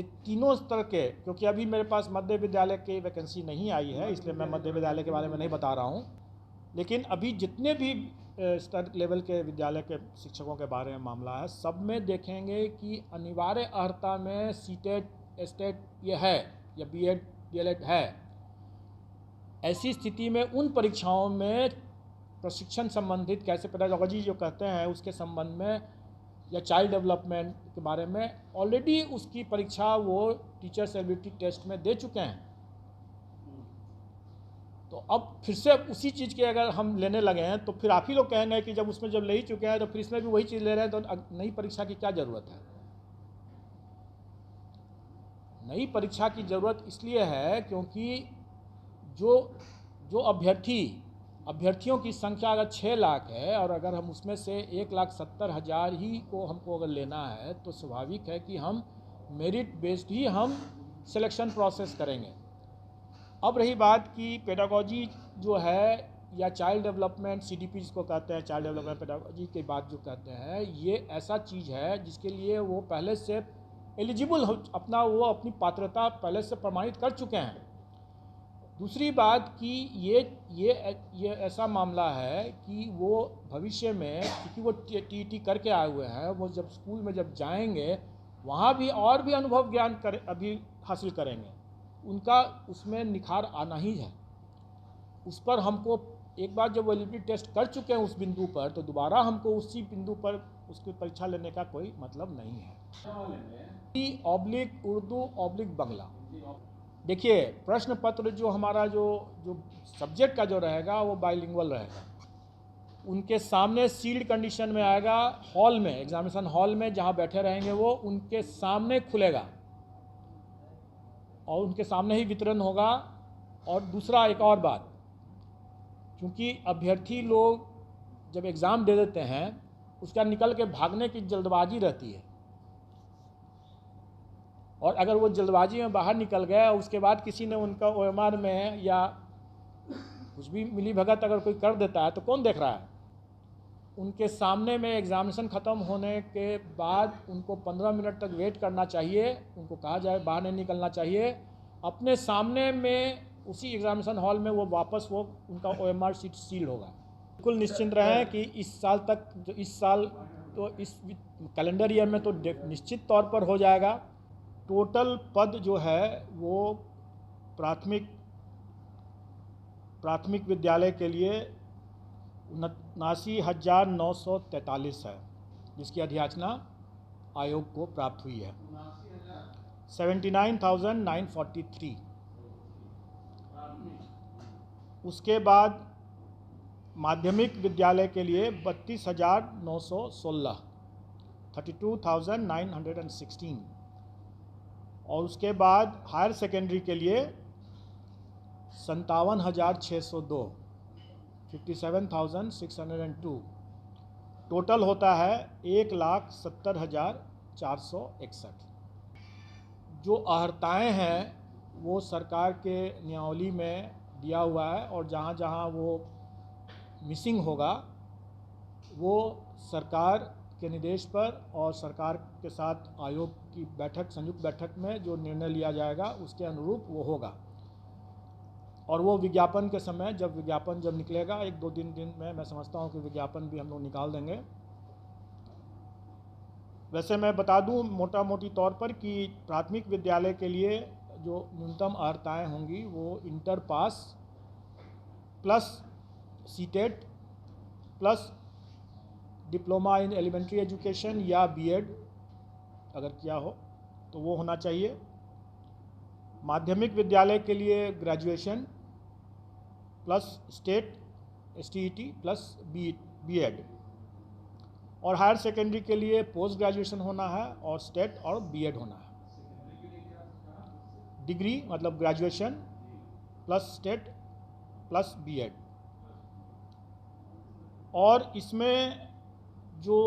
तीनों स्तर के, क्योंकि अभी मेरे पास मध्य विद्यालय की वैकेंसी नहीं आई है इसलिए मैं मध्य विद्यालय के बारे में नहीं बता रहा हूँ, लेकिन अभी जितने भी स्तर लेवल के विद्यालय के शिक्षकों के बारे में मामला है, सब में देखेंगे कि अनिवार्य अर्हता में सीटेट एस्टेट ये है या बीएड डीएलएड है। ऐसी स्थिति में उन परीक्षाओं में प्रशिक्षण संबंधित कैसे पेडागोजी जो कहते हैं उसके संबंध में या चाइल्ड डेवलपमेंट के बारे में ऑलरेडी उसकी परीक्षा वो टीचर्स एबिलिटी टेस्ट में दे चुके हैं। तो अब फिर से उसी चीज़ के अगर हम लेने लगे हैं तो फिर आप ही लोग कहेंगे कि जब उसमें जब ले ही चुके हैं तो फिर इसमें भी वही चीज़ ले रहे हैं, तो नई परीक्षा की क्या ज़रूरत है। नई परीक्षा की ज़रूरत इसलिए है क्योंकि जो अभ्यर्थियों की संख्या अगर 6 लाख है और अगर हम उसमें से 1,70,000 ही को हमको अगर लेना है तो स्वाभाविक है कि हम मेरिट बेस्ड ही हम सिलेक्शन प्रोसेस करेंगे। अब रही बात कि पेडागोजी जो है या चाइल्ड डेवलपमेंट सीडीपी जिसको कहते हैं, चाइल्ड डेवलपमेंट पेडागोजी की बात जो कहते हैं, ये ऐसा चीज़ है जिसके लिए वो पहले से एलिजिबल हो, अपनी पात्रता पहले से प्रमाणित कर चुके हैं। दूसरी बात कि ये ऐसा मामला है कि वो भविष्य में, क्योंकि वो टीईटी करके आए हुए हैं, वो जब स्कूल में जब जाएंगे वहाँ भी और भी अनुभव ज्ञान अभी हासिल करेंगे, उनका उसमें निखार आना ही है। उस पर हमको एक बार जब वो एलिजिबिलिटी टेस्ट कर चुके हैं उस बिंदु पर, तो दोबारा हमको उसी बिंदु पर उसकी परीक्षा लेने का कोई मतलब नहीं है। ऑब्लिक उर्दू ऑब्लिक बांग्ला, देखिए प्रश्न पत्र जो हमारा जो सब्जेक्ट का जो रहेगा वो बाइलिंगुअल रहेगा। उनके सामने सील्ड कंडीशन में आएगा, हॉल में, एग्जामिनेशन हॉल में जहाँ बैठे रहेंगे वो उनके सामने खुलेगा और उनके सामने ही वितरण होगा। और दूसरा एक और बात, क्योंकि अभ्यर्थी लोग जब एग्ज़ाम दे देते हैं उसका निकल के भागने की जल्दबाजी रहती है, और अगर वो जल्दबाजी में बाहर निकल गए उसके बाद किसी ने उनका ओएमआर में या कुछ भी मिली भगत अगर कोई कर देता है तो कौन देख रहा है। उनके सामने में एग्जामिनेशन ख़त्म होने के बाद उनको 15 मिनट तक वेट करना चाहिए, उनको कहा जाए बाहर नहीं निकलना चाहिए। अपने सामने में उसी एग्जामिनेशन हॉल में वो वापस वो उनका ओएमआर शीट सील होगा। बिल्कुल निश्चिंत रहें कि इस साल तक, जो इस साल तो इस कैलेंडर ईयर में तो निश्चित तौर पर हो जाएगा। टोटल पद जो है वो प्राथमिक विद्यालय के लिए 79,943 है, जिसकी अधियाचना आयोग को प्राप्त हुई है। 79,943। उसके बाद माध्यमिक विद्यालय के लिए 32,916, 32,916। और उसके बाद हायर सेकेंडरी के लिए 57,602, 57,602। टोटल होता है 1,70,461। जो अर्हताएँ हैं वो सरकार के नियमावली में दिया हुआ है, और जहाँ जहाँ वो मिसिंग होगा वो सरकार के निर्देश पर और सरकार के साथ आयोग की बैठक, संयुक्त बैठक में जो निर्णय लिया जाएगा उसके अनुरूप वो होगा। और वो विज्ञापन के समय, जब विज्ञापन जब निकलेगा 1-2 दिन में मैं समझता हूँ कि विज्ञापन भी हम लोग निकाल देंगे। वैसे मैं बता दूँ मोटा मोटी तौर पर कि प्राथमिक विद्यालय के लिए जो न्यूनतम अर्हताएँ होंगी वो inter pass plus CTET plus diploma in elementary education या बीएड अगर किया हो तो वो होना चाहिए। माध्यमिक विद्यालय के लिए graduation plus state STET plus BEd, और हायर सेकेंडरी के लिए पोस्ट ग्रेजुएशन होना है और स्टेट और बीएड होना है। डिग्री मतलब graduation plus state plus BEd. और इसमें जो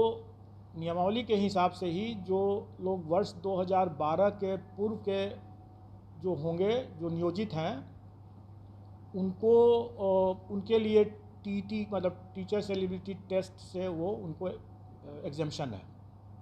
नियमावली के हिसाब से ही जो लोग वर्ष 2012 के पूर्व के जो होंगे, जो नियोजित हैं, उनको उनके लिए टीटी मतलब टीचर्स एलिजिबिलिटी टेस्ट से वो उनको एग्जेम्पशन है।